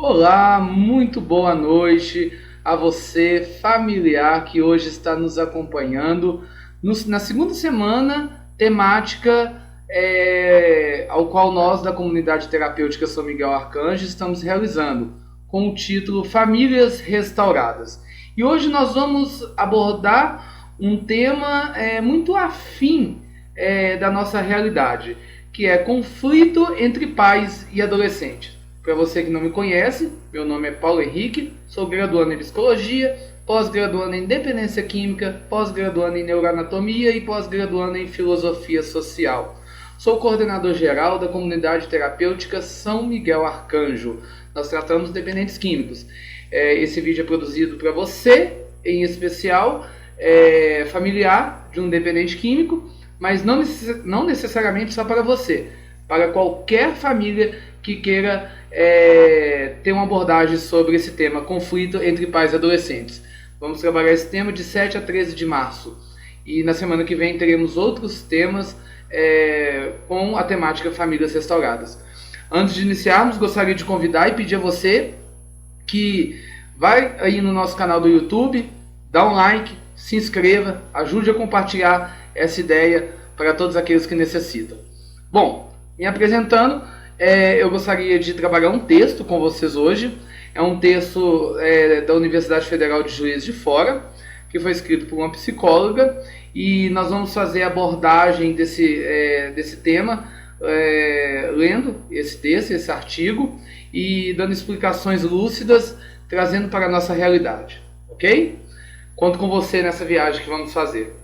Olá, muito boa noite a você, familiar, que hoje está nos acompanhando na segunda semana temática ao qual nós da comunidade terapêutica São Miguel Arcanjo estamos realizando, com o título Famílias Restauradas. E hoje nós vamos abordar um tema muito afim da nossa realidade, que é conflito entre pais e adolescentes. Para você que não me conhece, meu nome é Paulo Henrique, sou graduando em Psicologia, pós-graduando em Dependência Química, pós-graduando em Neuroanatomia e pós-graduando em Filosofia Social. Sou coordenador geral da comunidade terapêutica São Miguel Arcanjo. Nós tratamos dependentes químicos. Esse vídeo é produzido para você, em especial, familiar de um dependente químico, mas não necessariamente só para você, para qualquer família que queira ter uma abordagem sobre esse tema, conflito entre pais e adolescentes. Vamos trabalhar esse tema de 7 a 13 de março. E na semana que vem teremos outros temas com a temática Famílias Restauradas. Antes de iniciarmos, gostaria de convidar e pedir a você que vai aí no nosso canal do YouTube, dá um like, se inscreva, ajude a compartilhar essa ideia para todos aqueles que necessitam. Bom, me apresentando, eu gostaria de trabalhar um texto com vocês hoje. É um texto da Universidade Federal de Juiz de Fora, que foi escrito por uma psicóloga, e nós vamos fazer a abordagem desse tema, lendo esse texto, esse artigo, e dando explicações lúcidas, trazendo para a nossa realidade, ok? Conto com você nessa viagem que vamos fazer.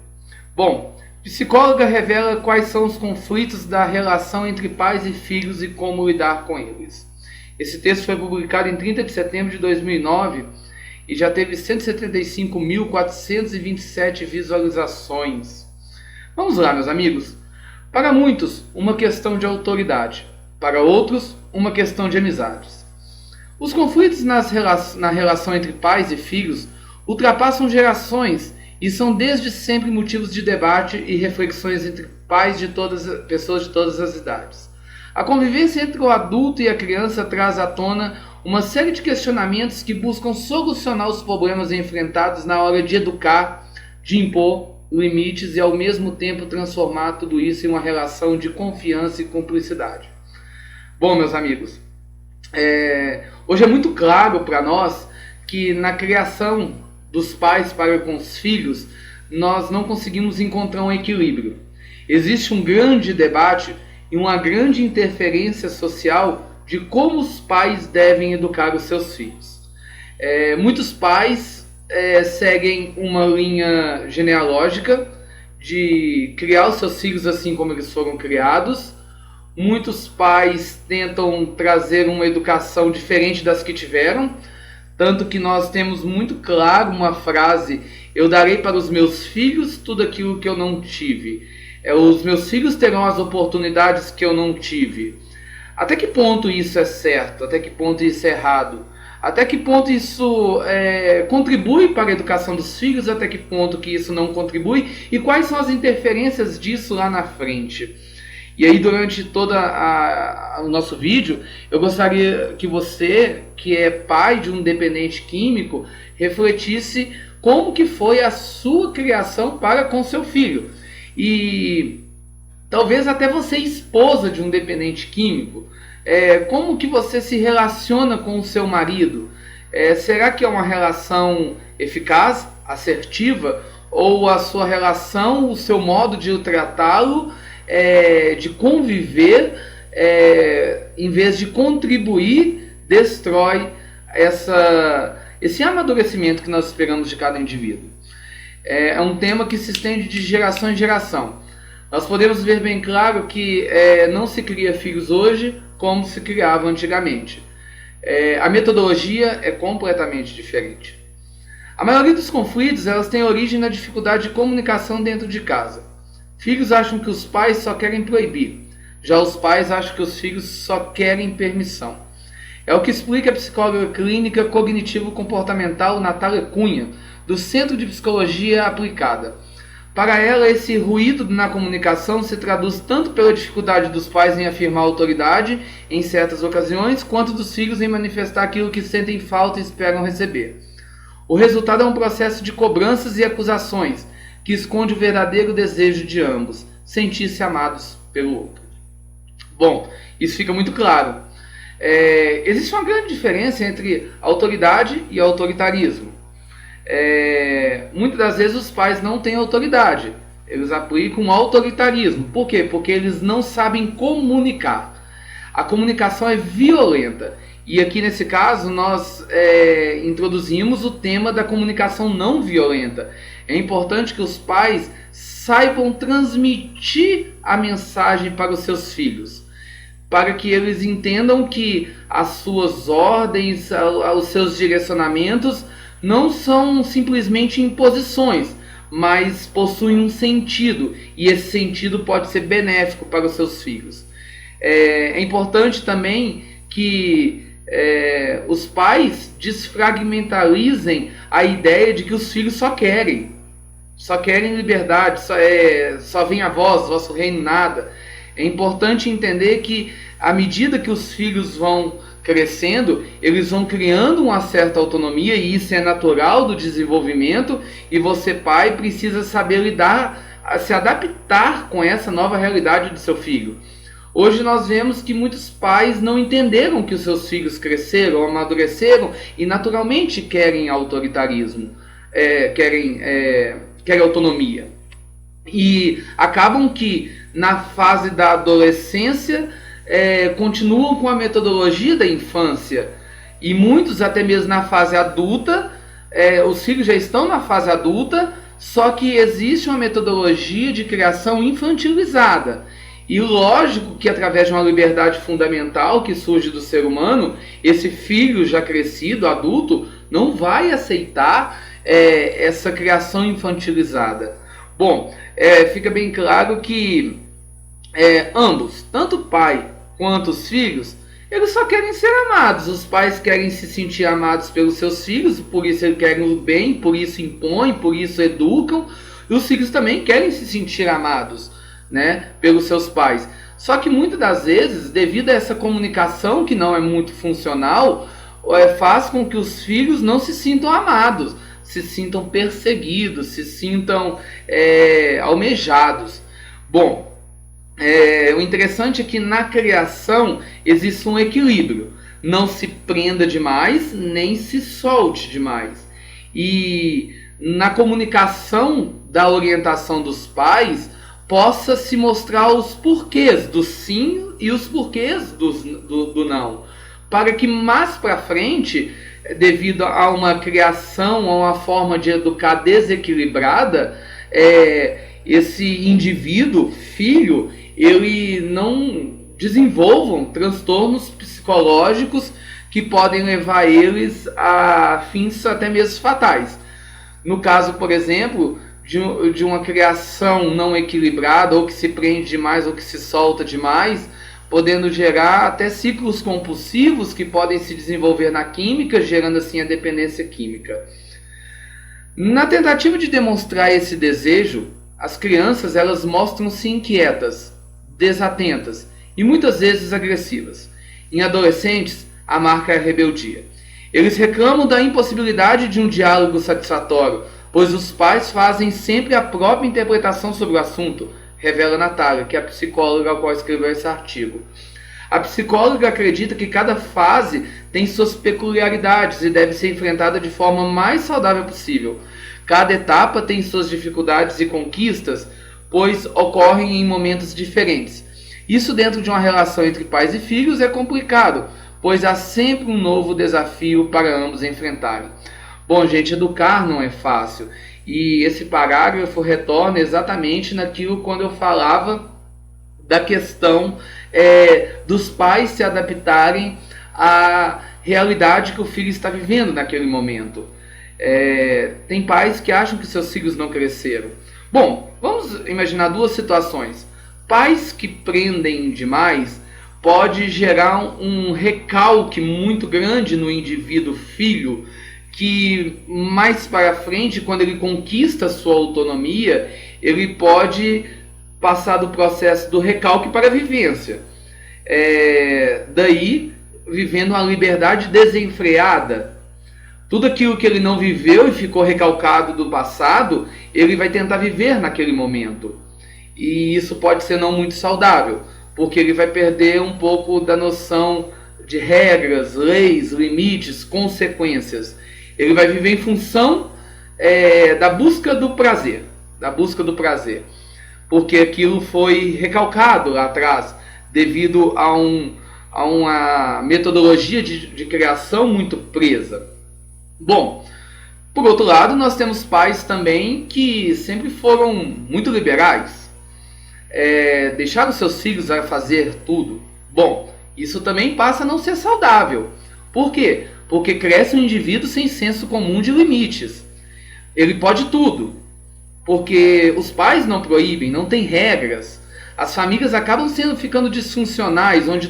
Bom, psicóloga revela quais são os conflitos da relação entre pais e filhos e como lidar com eles. Esse texto foi publicado em 30 de setembro de 2009 e já teve 175.427 visualizações. Vamos lá, meus amigos. Para muitos, uma questão de autoridade. Para outros, uma questão de amizades. Os conflitos na relação entre pais e filhos ultrapassam gerações e são desde sempre motivos de debate e reflexões entre pessoas de todas as idades. A convivência entre o adulto e a criança traz à tona uma série de questionamentos que buscam solucionar os problemas enfrentados na hora de educar, de impor limites e ao mesmo tempo transformar tudo isso em uma relação de confiança e cumplicidade. Bom, meus amigos, hoje é muito claro para nós que na criação dos pais para com os filhos, nós não conseguimos encontrar um equilíbrio. Existe um grande debate e uma grande interferência social de como os pais devem educar os seus filhos. Muitos pais seguem uma linha genealógica de criar os seus filhos assim como eles foram criados. Muitos pais tentam trazer uma educação diferente das que tiveram, tanto que nós temos muito claro uma frase: eu darei para os meus filhos tudo aquilo que eu não tive. Os meus filhos terão as oportunidades que eu não tive. Até que ponto isso é certo? Até que ponto isso é errado? Até que ponto isso contribui para a educação dos filhos? Até que ponto que isso não contribui? E quais são as interferências disso lá na frente? E aí, durante todo o nosso vídeo, eu gostaria que você, que é pai de um dependente químico, refletisse como que foi a sua criação para com seu filho. E talvez até você, esposa de um dependente químico, como que você se relaciona com o seu marido? Será que é uma relação eficaz, assertiva? Ou a sua relação, o seu modo de tratá-lo, de conviver, em vez de contribuir, destrói esse amadurecimento que nós esperamos de cada indivíduo? É um tema que se estende de geração em geração. Nós podemos ver bem claro que não se cria filhos hoje como se criava antigamente. A metodologia é completamente diferente. A maioria dos conflitos tem origem na dificuldade de comunicação dentro de casa. Filhos acham que os pais só querem proibir. Já os pais acham que os filhos só querem permissão. É o que explica a psicóloga clínica cognitivo-comportamental Natália Cunha, do Centro de Psicologia Aplicada. Para ela, esse ruído na comunicação se traduz tanto pela dificuldade dos pais em afirmar autoridade em certas ocasiões, quanto dos filhos em manifestar aquilo que sentem falta e esperam receber. O resultado é um processo de cobranças e acusações, que esconde o verdadeiro desejo de ambos, sentir-se amados pelo outro. Bom, isso fica muito claro. Existe uma grande diferença entre autoridade e autoritarismo. Muitas das vezes os pais não têm autoridade, eles aplicam autoritarismo. Por quê? Porque eles não sabem comunicar. A comunicação é violenta. E aqui nesse caso nós introduzimos o tema da comunicação não violenta. É importante que os pais saibam transmitir a mensagem para os seus filhos, para que eles entendam que as suas ordens, os seus direcionamentos não são simplesmente imposições, mas possuem um sentido, e esse sentido pode ser benéfico para os seus filhos. É importante também que os pais desfragmentalizem a ideia de que os filhos só querem liberdade, só vem a vós, vosso reino nada. É importante entender que à medida que os filhos vão crescendo, eles vão criando uma certa autonomia, e isso é natural do desenvolvimento, e você, pai, precisa saber se adaptar com essa nova realidade do seu filho. Hoje nós vemos que muitos pais não entenderam que os seus filhos cresceram, amadureceram e naturalmente querem autoritarismo, querem autonomia. E acabam que na fase da adolescência continuam com a metodologia da infância, e muitos até mesmo na fase adulta, os filhos já estão na fase adulta, só que existe uma metodologia de criação infantilizada. E lógico que através de uma liberdade fundamental que surge do ser humano, esse filho já crescido, adulto, não vai aceitar essa criação infantilizada. Bom, fica bem claro que ambos, tanto o pai quanto os filhos, eles só querem ser amados. Os pais querem se sentir amados pelos seus filhos, por isso eles querem o bem, por isso impõem, por isso educam. E os filhos também querem se sentir amados, né, pelos seus pais. Só que muitas das vezes, devido a essa comunicação que não é muito funcional, faz com que os filhos não se sintam amados, se sintam perseguidos, se sintam almejados. Bom, o interessante é que na criação existe um equilíbrio. Não se prenda demais, nem se solte demais. E na comunicação da orientação dos pais, possa se mostrar os porquês do sim e os porquês do não. Para que mais para frente, devido a uma criação, a uma forma de educar desequilibrada, esse indivíduo, filho, ele não desenvolvam transtornos psicológicos que podem levar eles a fins até mesmo fatais. No caso, por exemplo, de uma criação não equilibrada, ou que se prende demais ou que se solta demais, podendo gerar até ciclos compulsivos que podem se desenvolver na química, gerando assim a dependência química. Na tentativa de demonstrar esse desejo, as crianças elas mostram-se inquietas, desatentas e muitas vezes agressivas. Em adolescentes, a marca é a rebeldia. Eles reclamam da impossibilidade de um diálogo satisfatório, pois os pais fazem sempre a própria interpretação sobre o assunto, revela Natália, que é a psicóloga ao qual escreveu esse artigo. A psicóloga acredita que cada fase tem suas peculiaridades e deve ser enfrentada de forma mais saudável possível. Cada etapa tem suas dificuldades e conquistas, pois ocorrem em momentos diferentes. Isso dentro de uma relação entre pais e filhos é complicado, pois há sempre um novo desafio para ambos enfrentarem. Bom, gente, educar não é fácil. E esse parágrafo retorna exatamente naquilo quando eu falava da questão dos pais se adaptarem à realidade que o filho está vivendo naquele momento. Tem pais que acham que seus filhos não cresceram. Bom, vamos imaginar duas situações. Pais que prendem demais pode gerar um recalque muito grande no indivíduo filho, que mais para frente, quando ele conquista sua autonomia, ele pode passar do processo do recalque para a vivência. Daí, vivendo uma liberdade desenfreada. Tudo aquilo que ele não viveu e ficou recalcado do passado, ele vai tentar viver naquele momento. E isso pode ser não muito saudável, porque ele vai perder um pouco da noção de regras, leis, limites, consequências. Ele vai viver em função da busca do prazer, porque aquilo foi recalcado lá atrás, devido a uma metodologia de criação muito presa. Bom, por outro lado, nós temos pais também que sempre foram muito liberais, deixaram seus filhos a fazer tudo. Bom, isso também passa a não ser saudável. Por quê? Porque cresce um indivíduo sem senso comum de limites. Ele pode tudo, porque os pais não proíbem, não tem regras. As famílias acabam ficando disfuncionais, onde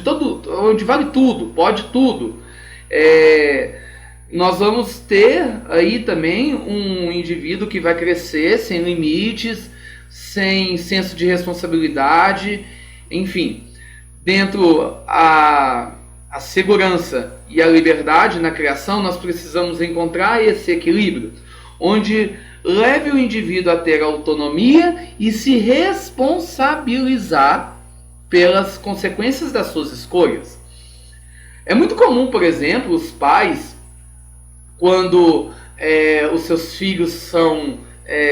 vale tudo, pode tudo. Nós vamos ter aí também um indivíduo que vai crescer sem limites, sem senso de responsabilidade, enfim. Dentro a segurança e a liberdade na criação, nós precisamos encontrar esse equilíbrio, onde leve o indivíduo a ter autonomia e se responsabilizar pelas consequências das suas escolhas. É muito comum, por exemplo, os pais, quando os seus filhos são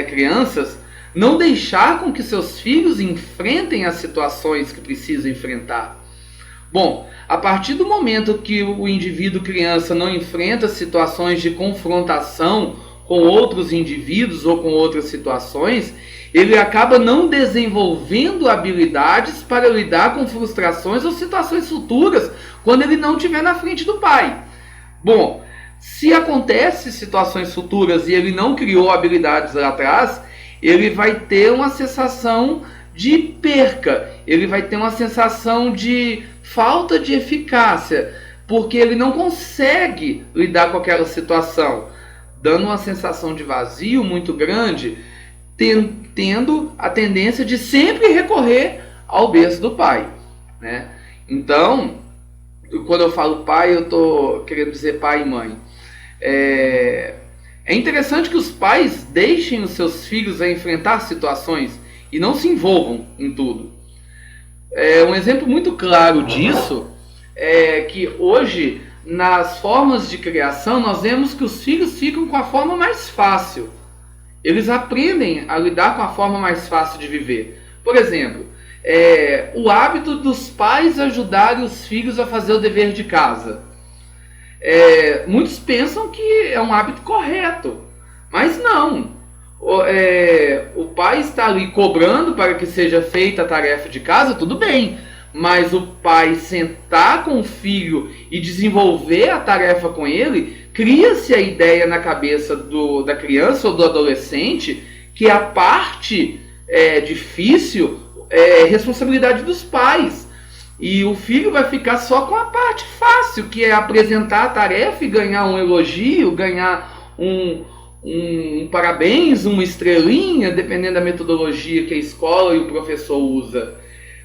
crianças, não deixar com que seus filhos enfrentem as situações que precisam enfrentar. Bom, a partir do momento que o indivíduo criança não enfrenta situações de confrontação com outros indivíduos ou com outras situações, ele acaba não desenvolvendo habilidades para lidar com frustrações ou situações futuras quando ele não estiver na frente do pai. Bom, se acontece situações futuras e ele não criou habilidades lá atrás, ele vai ter uma sensação de perca, ele vai ter uma sensação de falta de eficácia, porque ele não consegue lidar com aquela situação, dando uma sensação de vazio muito grande, tendo a tendência de sempre recorrer ao berço do pai, né? Então, quando eu falo pai, eu estou querendo dizer pai e mãe. É interessante que os pais deixem os seus filhos a enfrentar situações e não se envolvam em tudo. Um exemplo muito claro disso é que hoje, nas formas de criação, nós vemos que os filhos ficam com a forma mais fácil. Eles aprendem a lidar com a forma mais fácil de viver. Por exemplo, o hábito dos pais ajudarem os filhos a fazer o dever de casa. Muitos pensam que é um hábito correto, mas não. O pai está ali cobrando para que seja feita a tarefa de casa, tudo bem, mas o pai sentar com o filho e desenvolver a tarefa com ele, cria-se a ideia na cabeça da criança ou do adolescente que a parte difícil é responsabilidade dos pais. E o filho vai ficar só com a parte fácil, que é apresentar a tarefa e ganhar um elogio, ganhar um parabéns, uma estrelinha, dependendo da metodologia que a escola e o professor usa.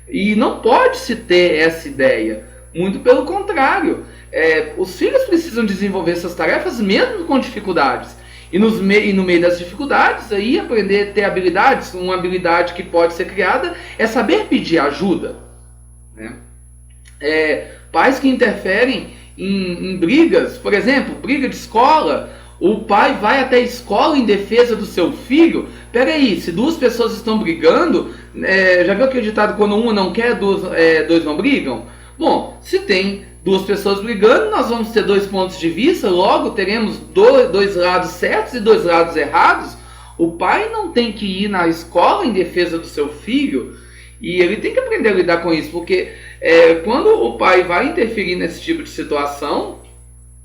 E não pode se ter essa ideia. Muito pelo contrário. Os filhos precisam desenvolver essas tarefas mesmo com dificuldades. E no meio das dificuldades, aí aprender a ter habilidades. Uma habilidade que pode ser criada é saber pedir ajuda, né? Pais que interferem em brigas, por exemplo, briga de escola, o pai vai até a escola em defesa do seu filho. Peraí, se duas pessoas estão brigando, já viu aquele ditado, quando uma não quer, dois não brigam? Bom, se tem duas pessoas brigando, nós vamos ter dois pontos de vista, logo teremos dois lados certos e dois lados errados. O pai não tem que ir na escola em defesa do seu filho, e ele tem que aprender a lidar com isso, porque quando o pai vai interferir nesse tipo de situação,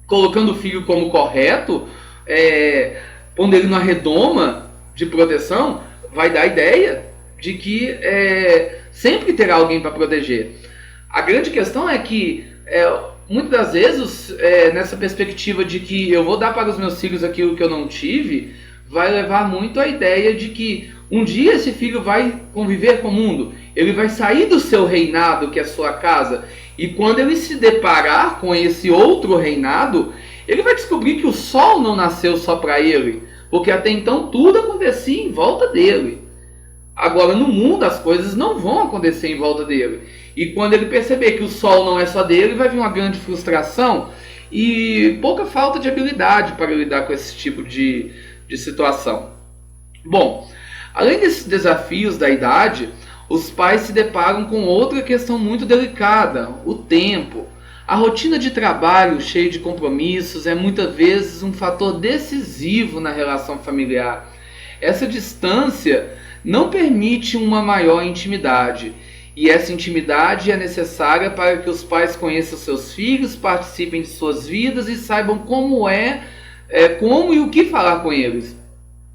colocando o filho como correto, pondo ele numa redoma de proteção, vai dar a ideia de que sempre terá alguém para proteger. A grande questão é que, muitas das vezes, nessa perspectiva de que eu vou dar para os meus filhos aquilo que eu não tive, vai levar muito a ideia de que Um dia esse filho vai conviver com o mundo, ele vai sair do seu reinado, que é a sua casa, e quando ele se deparar com esse outro reinado, ele vai descobrir que o sol não nasceu só para ele, porque até então tudo acontecia em volta dele. Agora no mundo as coisas não vão acontecer em volta dele. E quando ele perceber que o sol não é só dele, vai vir uma grande frustração e pouca falta de habilidade para lidar com esse tipo de situação. Bom, além desses desafios da idade, os pais se deparam com outra questão muito delicada, o tempo. A rotina de trabalho cheia de compromissos é muitas vezes um fator decisivo na relação familiar. Essa distância não permite uma maior intimidade, e essa intimidade é necessária para que os pais conheçam seus filhos, participem de suas vidas e saibam como como e o que falar com eles,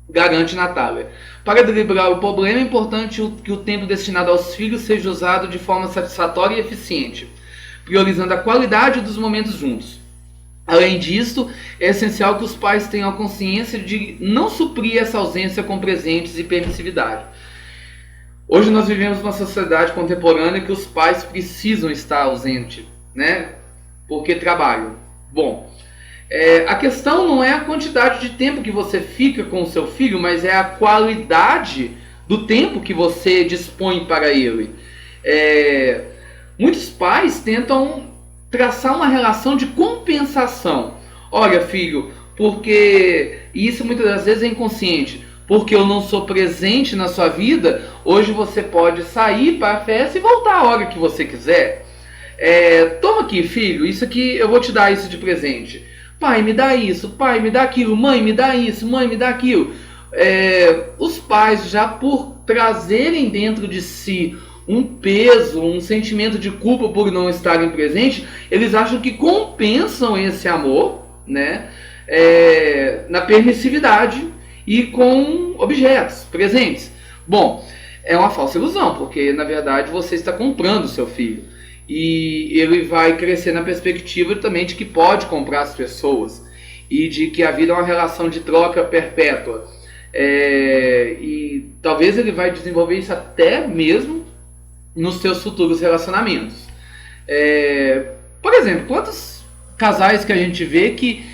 garante Natália. Para driblar o problema, é importante que o tempo destinado aos filhos seja usado de forma satisfatória e eficiente, priorizando a qualidade dos momentos juntos. Além disso, é essencial que os pais tenham a consciência de não suprir essa ausência com presentes e permissividade. Hoje nós vivemos uma sociedade contemporânea que os pais precisam estar ausentes, né? Porque trabalham. Bom, a questão não é a quantidade de tempo que você fica com o seu filho, mas é a qualidade do tempo que você dispõe para ele. Muitos pais tentam traçar uma relação de compensação. Olha, filho, porque isso muitas das vezes é inconsciente. Porque eu não sou presente na sua vida, hoje você pode sair para a festa e voltar a hora que você quiser. Toma aqui, filho, isso aqui eu vou te dar isso de presente. Pai, me dá isso, pai, me dá aquilo, mãe, me dá isso, mãe, me dá aquilo. Os pais, já por trazerem dentro de si um peso, um sentimento de culpa por não estarem presentes, eles acham que compensam esse amor, né, na permissividade e com objetos presentes. Bom, é uma falsa ilusão, porque na verdade você está comprando o seu filho. E ele vai crescer na perspectiva também de que pode comprar as pessoas e de que a vida é uma relação de troca perpétua. E talvez ele vai desenvolver isso até mesmo nos seus futuros relacionamentos. Por exemplo, quantos casais que a gente vê que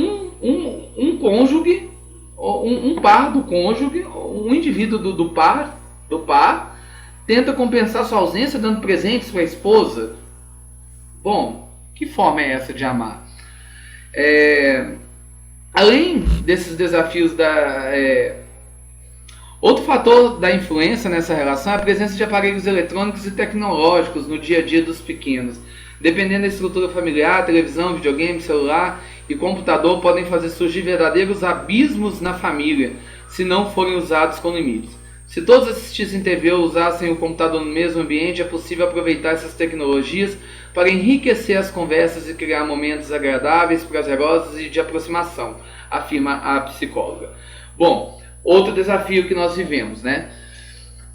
um cônjuge, um par do cônjuge, um indivíduo do par, tenta compensar sua ausência dando presentes para a esposa? Bom, que forma é essa de amar? Além desses desafios outro fator da influência nessa relação é a presença de aparelhos eletrônicos e tecnológicos no dia a dia dos pequenos. Dependendo da estrutura familiar, televisão, videogame, celular e computador podem fazer surgir verdadeiros abismos na família, se não forem usados com limites. Se todos assistissem TV ou usassem o computador no mesmo ambiente, é possível aproveitar essas tecnologias para enriquecer as conversas e criar momentos agradáveis, prazerosos e de aproximação, afirma a psicóloga. Bom, outro desafio que nós vivemos, né?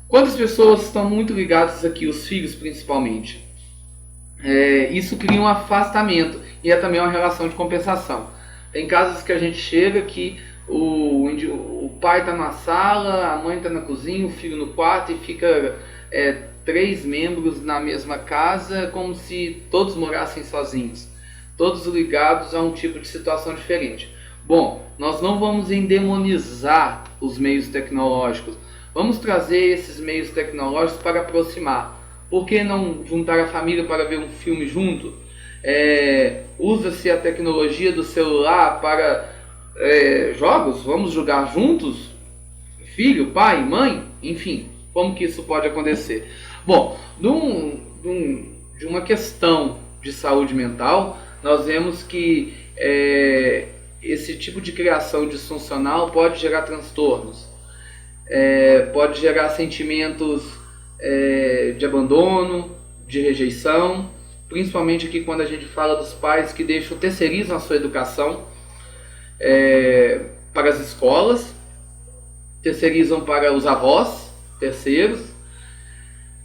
Quantas pessoas estão muito ligadas aqui, os filhos principalmente? Isso cria um afastamento e é também uma relação de compensação. Tem casos que a gente chega que o pai está na sala, a mãe está na cozinha, o filho no quarto e fica 3 membros na mesma casa, como se todos morassem sozinhos, todos ligados a um tipo de situação diferente. Bom, nós não vamos endemonizar os meios tecnológicos, vamos trazer esses meios tecnológicos para aproximar. Por que não juntar a família para ver um filme junto? Usa-se a tecnologia do celular para jogos? Vamos jogar juntos? Filho, pai, mãe? Enfim, como que isso pode acontecer? Bom, de uma questão de saúde mental, nós vemos que esse tipo de criação disfuncional pode gerar transtornos, pode gerar sentimentos de abandono, de rejeição, principalmente aqui quando a gente fala dos pais que terceirizam a sua educação para as escolas, terceirizam para os avós, terceiros.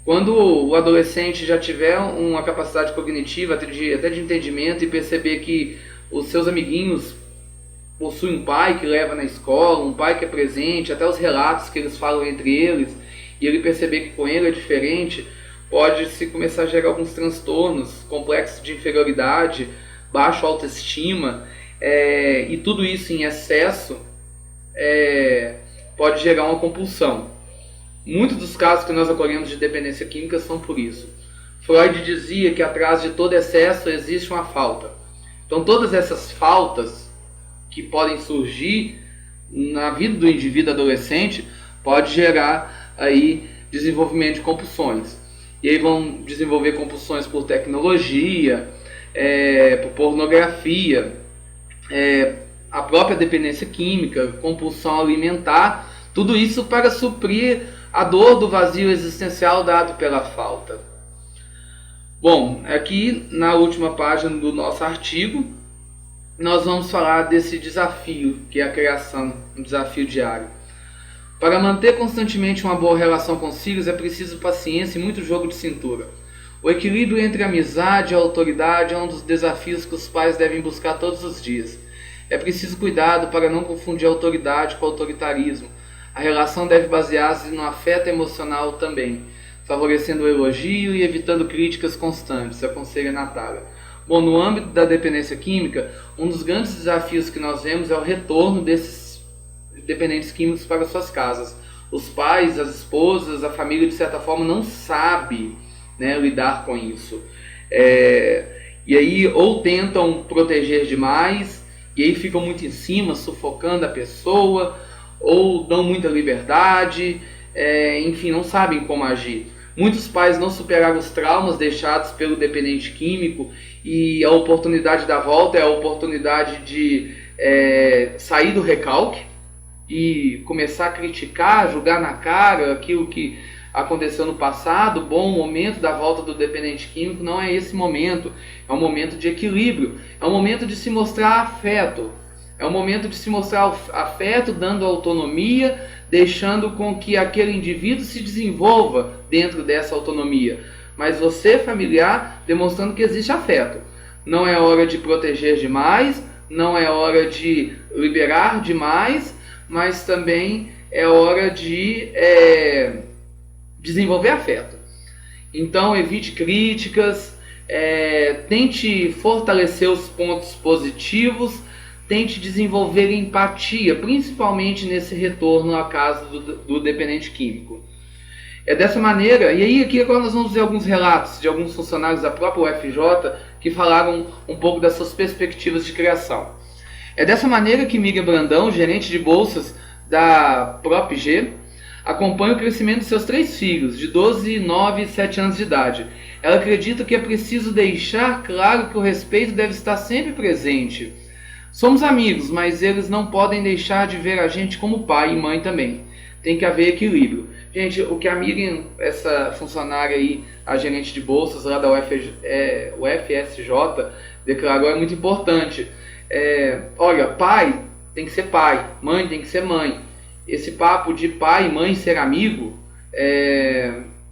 Quando o adolescente já tiver uma capacidade cognitiva, até de entendimento, e perceber que os seus amiguinhos possui um pai que leva na escola, um pai que é presente, até os relatos que eles falam entre eles, e ele perceber que com ele é diferente, pode se começar a gerar alguns transtornos, complexos de inferioridade, baixa autoestima, e tudo isso em excesso pode gerar uma compulsão. Muitos dos casos que nós acolhemos de dependência química são por isso. Freud dizia que atrás de todo excesso existe uma falta. Então todas essas faltas que podem surgir na vida do indivíduo adolescente pode gerar aí desenvolvimento de compulsões. E aí vão desenvolver compulsões por tecnologia, por pornografia, a própria dependência química, compulsão alimentar, tudo isso para suprir a dor do vazio existencial dado pela falta. Bom, aqui na última página do nosso artigo, nós vamos falar desse desafio, que é a criação, um desafio diário. Para manter constantemente uma boa relação com os filhos é preciso paciência e muito jogo de cintura. O equilíbrio entre a amizade e a autoridade é um dos desafios que os pais devem buscar todos os dias. É preciso cuidado para não confundir autoridade com autoritarismo. A relação deve basear-se no afeto emocional também, favorecendo o elogio e evitando críticas constantes, aconselha Natália. Bom, no âmbito da dependência química, um dos grandes desafios que nós vemos é o retorno desses dependentes químicos para suas casas. Os pais, as esposas, a família, de certa forma, não sabe, né, lidar com isso. E aí, ou tentam proteger demais, e aí ficam muito em cima, sufocando a pessoa, ou dão muita liberdade, enfim, não sabem como agir. Muitos pais não superaram os traumas deixados pelo dependente químico, e a oportunidade da volta é a oportunidade de sair do recalque e começar a criticar, julgar na cara aquilo que aconteceu no passado. Bom, o momento da volta do dependente químico não é esse momento, é um momento de equilíbrio, é um momento de se mostrar afeto, é um momento de se mostrar afeto, dando autonomia, deixando com que aquele indivíduo se desenvolva dentro dessa autonomia, mas você, familiar, demonstrando que existe afeto. Não é hora de proteger demais, não é hora de liberar demais, mas também é hora de desenvolver afeto. Então evite críticas, tente fortalecer os pontos positivos, tente desenvolver empatia, principalmente nesse retorno à casa do dependente químico. É dessa maneira, e aí aqui agora nós vamos ver alguns relatos de alguns funcionários da própria UFJ que falaram um pouco das suas perspectivas de criação. É dessa maneira que Miriam Brandão, gerente de bolsas da PropG, acompanha o crescimento de seus 3 filhos, de 12, 9 e 7 anos de idade. Ela acredita que é preciso deixar claro que o respeito deve estar sempre presente. Somos amigos, mas eles não podem deixar de ver a gente como pai e mãe também. Tem que haver equilíbrio. Gente, o que a Miriam, essa funcionária aí, a gerente de bolsas lá da UFSJ, declarou é muito importante. Olha, pai tem que ser pai, mãe tem que ser mãe. Esse papo de pai e mãe ser amigo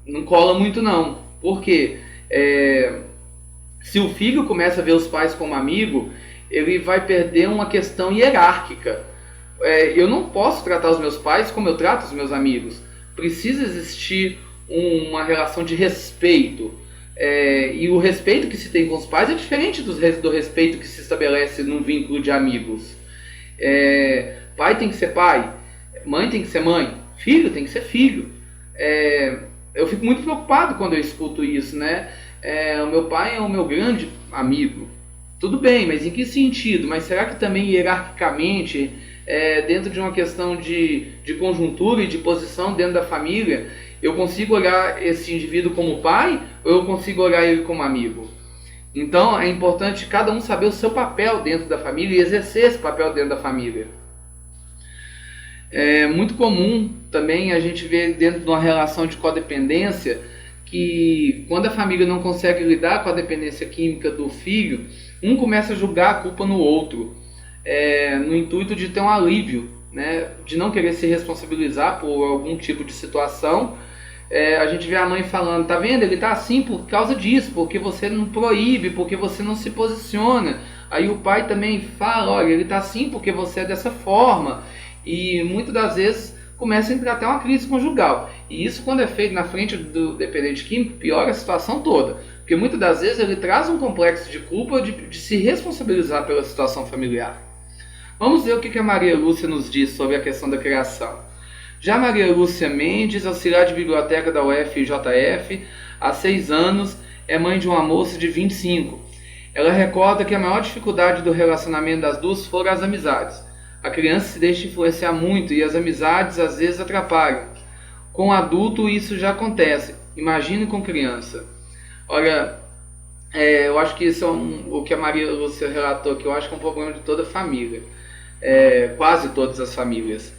não cola muito não. Por quê? Se o filho começa a ver os pais como amigo, ele vai perder uma questão hierárquica. Eu não posso tratar os meus pais como eu trato os meus amigos. Precisa existir uma relação de respeito. E o respeito que se tem com os pais é diferente do respeito que se estabelece num vínculo de amigos. Pai tem que ser pai, mãe tem que ser mãe, filho tem que ser filho. Eu fico muito preocupado quando eu escuto isso, né? O meu pai é o meu grande amigo. Tudo bem, mas em que sentido? Mas será que também hierarquicamente, dentro de uma questão de conjuntura e de posição dentro da família, eu consigo olhar esse indivíduo como pai ou eu consigo olhar ele como amigo? Então é importante cada um saber o seu papel dentro da família e exercer esse papel dentro da família. É muito comum também a gente ver dentro de uma relação de codependência que quando a família não consegue lidar com a dependência química do filho, um começa a julgar a culpa no outro, no intuito de ter um alívio, né, de não querer se responsabilizar por algum tipo de situação, a gente vê a mãe falando, tá vendo? Ele tá assim por causa disso, porque você não proíbe, porque você não se posiciona. Aí o pai também fala, olha, ele tá assim porque você é dessa forma. E muitas das vezes começa a entrar até uma crise conjugal. E isso, quando é feito na frente do dependente químico, piora a situação toda. Porque muitas das vezes ele traz um complexo de culpa de se responsabilizar pela situação familiar. Vamos ver o que a Maria Lúcia nos diz sobre a questão da criação. Já Maria Lúcia Mendes, auxiliar de biblioteca da UFJF, há 6 anos, é mãe de uma moça de 25. Ela recorda que a maior dificuldade do relacionamento das duas foram as amizades. A criança se deixa influenciar muito e as amizades às vezes atrapalham. Com adulto isso já acontece, imagine com criança. Olha, eu acho que isso é o que a Maria Lúcia relatou, que eu acho que é um problema de toda a família. Quase todas as famílias.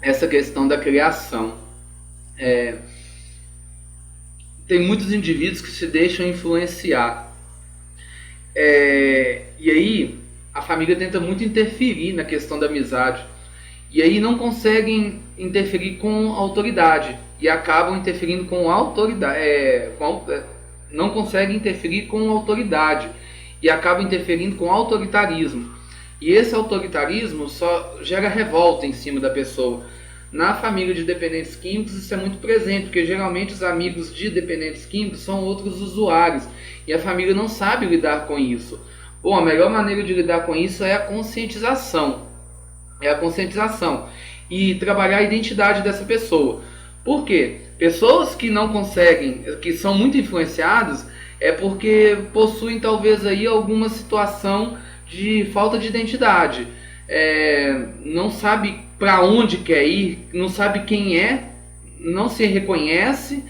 Essa questão da criação. Tem muitos indivíduos que se deixam influenciar. E aí a família tenta muito interferir na questão da amizade. E aí não conseguem interferir com autoridade. E acabam interferindo com autoridade. Não conseguem interferir com autoridade. E acabam interferindo com autoritarismo. E esse autoritarismo só gera revolta em cima da pessoa. Na família de dependentes químicos isso é muito presente, porque geralmente os amigos de dependentes químicos são outros usuários. E a família não sabe lidar com isso. Bom, a melhor maneira de lidar com isso é a conscientização. E trabalhar a identidade dessa pessoa. Por quê? Pessoas que não conseguem, que são muito influenciadas, é porque possuem talvez aí alguma situação de falta de identidade. Não sabe para onde quer ir, não sabe quem é, não se reconhece,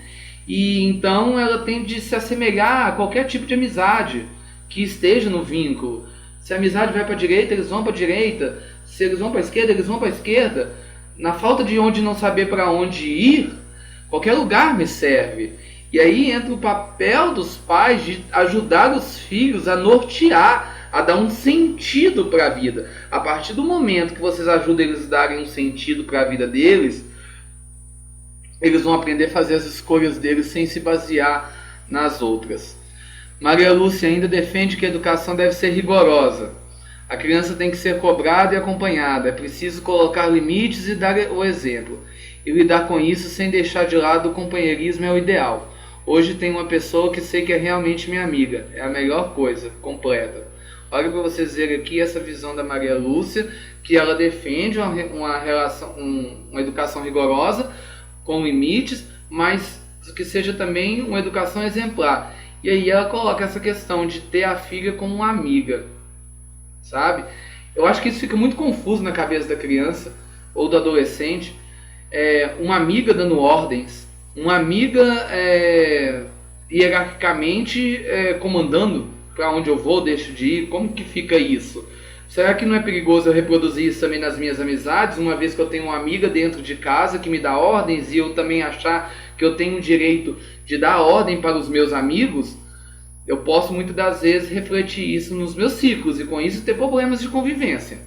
e então ela tende a se assemelhar a qualquer tipo de amizade que esteja no vínculo. Se a amizade vai para a direita, eles vão para a direita. Se eles vão para a esquerda, eles vão para a esquerda. Na falta de onde não saber para onde ir, qualquer lugar me serve. E aí entra o papel dos pais de ajudar os filhos a nortear, a dar um sentido para a vida. A partir do momento que vocês ajudam eles a darem um sentido para a vida deles, eles vão aprender a fazer as escolhas deles sem se basear nas outras. Maria Lúcia ainda defende que a educação deve ser rigorosa. A criança tem que ser cobrada e acompanhada. É preciso colocar limites e dar o exemplo. E lidar com isso sem deixar de lado o companheirismo é o ideal. Hoje tem uma pessoa que sei que é realmente minha amiga. É a melhor coisa, completa. Olha para vocês verem aqui essa visão da Maria Lúcia, que ela defende uma educação rigorosa, com limites, mas que seja também uma educação exemplar. E aí ela coloca essa questão de ter a filha como uma amiga, sabe? Eu acho que isso fica muito confuso na cabeça da criança ou do adolescente. Uma amiga dando ordens, uma amiga hierarquicamente comandando para onde eu vou, deixo de ir. Como que fica isso? Será que não é perigoso eu reproduzir isso também nas minhas amizades, uma vez que eu tenho uma amiga dentro de casa que me dá ordens e eu também achar que eu tenho o direito de dar ordem para os meus amigos? Eu posso muitas das vezes refletir isso nos meus ciclos e com isso ter problemas de convivência.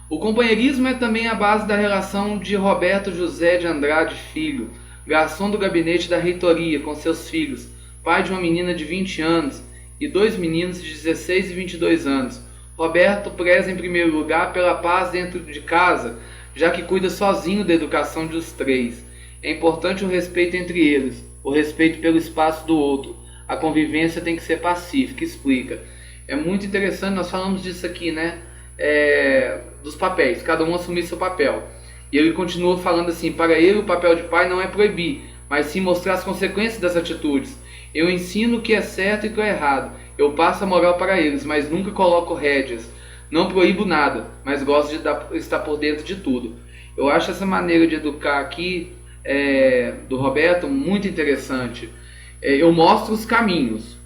O companheirismo é também a base da relação de Roberto José de Andrade Filho, garçom do gabinete da reitoria com seus filhos, pai de uma menina de 20 anos e 2 meninos de 16 e 22 anos. Roberto preza em primeiro lugar pela paz dentro de casa, já que cuida sozinho da educação dos 3. É importante o respeito entre eles, o respeito pelo espaço do outro. A convivência tem que ser pacífica, explica. É muito interessante, nós falamos disso aqui, né? Dos papéis, cada um assumir seu papel. E ele continua falando assim: para ele o papel de pai não é proibir, mas sim mostrar as consequências das atitudes. Eu ensino o que é certo e o que é errado. Eu passo a moral para eles, mas nunca coloco rédeas. Não proíbo nada, mas gosto de estar por dentro de tudo. Eu acho essa maneira de educar aqui do Roberto muito interessante. Eu mostro os caminhos.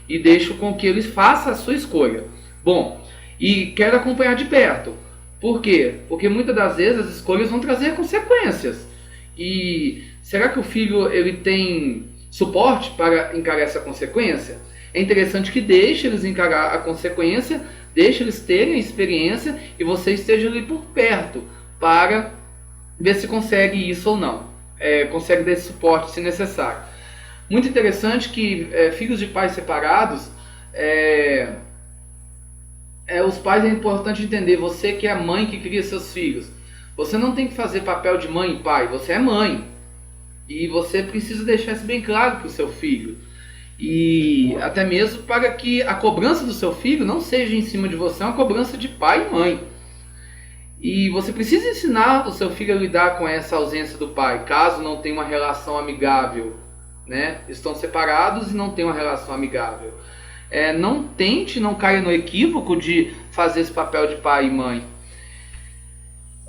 E deixo com que eles façam a sua escolha. Bom, e quero acompanhar de perto. Por quê? Porque muitas das vezes as escolhas vão trazer consequências. E será que o filho ele tem suporte para encarar essa consequência? É interessante que deixe eles encarar a consequência, deixe eles terem a experiência e você esteja ali por perto para ver se consegue isso ou não, consegue dar esse suporte se necessário. Muito interessante que filhos de pais separados, os pais, é importante entender, você que é a mãe que cria seus filhos, você não tem que fazer papel de mãe e pai, você é mãe. E você precisa deixar isso bem claro para o seu filho. E até mesmo para que a cobrança do seu filho não seja em cima de você, é uma cobrança de pai e mãe. E você precisa ensinar o seu filho a lidar com essa ausência do pai, caso não tenha uma relação amigável, né? Estão separados e não tem uma relação amigável. Não tente, não caia no equívoco de fazer esse papel de pai e mãe.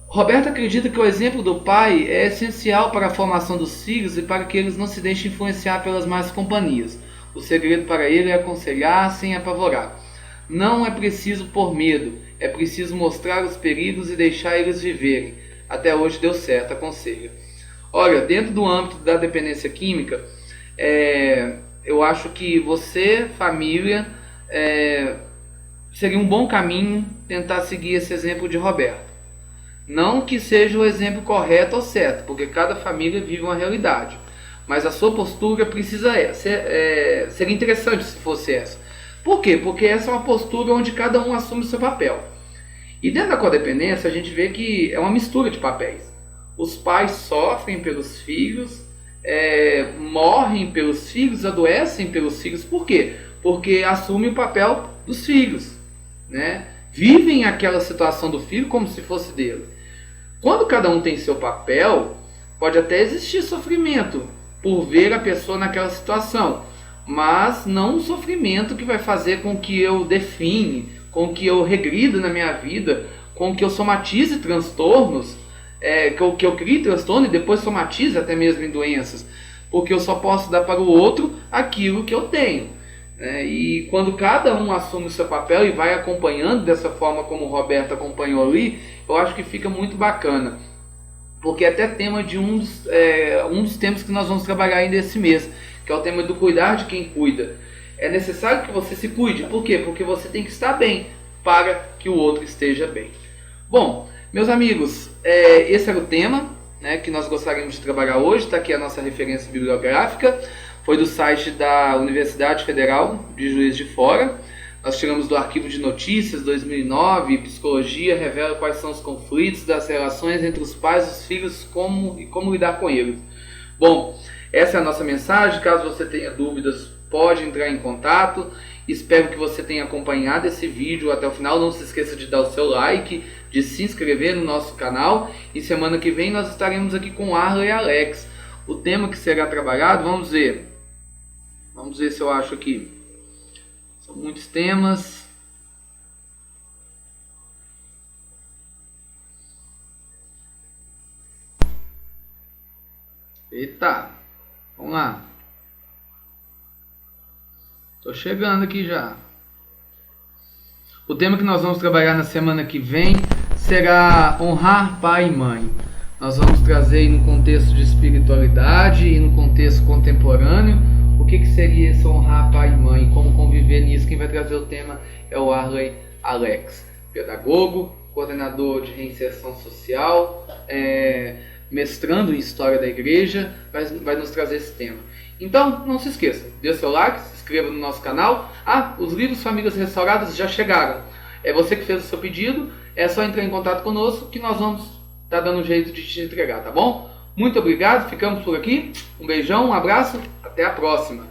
Roberto acredita que o exemplo do pai é essencial para a formação dos filhos e para que eles não se deixem influenciar pelas más companhias. O segredo para ele é aconselhar sem apavorar. Não é preciso pôr medo, é preciso mostrar os perigos e deixar eles viverem. Até hoje deu certo, aconselha. Olha, dentro do âmbito da dependência química, eu acho que você, família, seria um bom caminho tentar seguir esse exemplo de Roberto. Não que seja o exemplo correto ou certo, porque cada família vive uma realidade. Mas a sua postura precisa seria interessante se fosse essa. Por quê? Porque essa é uma postura onde cada um assume o seu papel. E dentro da codependência a gente vê que é uma mistura de papéis. Os pais sofrem pelos filhos, morrem pelos filhos, adoecem pelos filhos. Por quê? Porque assumem o papel dos filhos, né? Vivem aquela situação do filho como se fosse dele. Quando cada um tem seu papel, pode até existir sofrimento por ver a pessoa naquela situação, mas não um sofrimento que vai fazer com que eu define, com que eu regrida na minha vida, com que eu somatize transtornos, que eu crie transtorno e depois somatize até mesmo em doenças, porque eu só posso dar para o outro aquilo que eu tenho. E quando cada um assume o seu papel e vai acompanhando dessa forma como o Roberto acompanhou ali, eu acho que fica muito bacana, porque é até tema de um dos temas que nós vamos trabalhar ainda esse mês, que é o tema do cuidar de quem cuida. É necessário que você se cuide. Por quê? Porque você tem que estar bem para que o outro esteja bem. Bom, meus amigos, esse era o tema, né, que nós gostaríamos de trabalhar hoje. Está aqui a nossa referência bibliográfica. Foi do site da Universidade Federal de Juiz de Fora. Nós tiramos do arquivo de notícias 2009, Psicologia revela quais são os conflitos das relações entre os pais e os filhos e como lidar com eles. Bom, essa é a nossa mensagem. Caso você tenha dúvidas, pode entrar em contato. Espero que você tenha acompanhado esse vídeo até o final. Não se esqueça de dar o seu like, de se inscrever no nosso canal. E semana que vem nós estaremos aqui com Arla e Alex. O tema que será trabalhado, vamos ver se eu acho aqui. São muitos temas. Eita, vamos lá. Tô chegando aqui já. O tema que nós vamos trabalhar na semana que vem será honrar pai e mãe. Nós vamos trazer no contexto de espiritualidade e no contexto contemporâneo o que seria esse honrar pai e mãe, como conviver nisso. Quem vai trazer o tema é o Arley Alex, pedagogo, coordenador de reinserção social, mestrando em História da Igreja, vai nos trazer esse tema. Então, não se esqueça, dê o seu like, se inscreva no nosso canal. Os livros Famílias Restauradas já chegaram. É você que fez o seu pedido, é só entrar em contato conosco que nós vamos estar dando um jeito de te entregar, tá bom? Muito obrigado, ficamos por aqui. Um beijão, um abraço, até a próxima.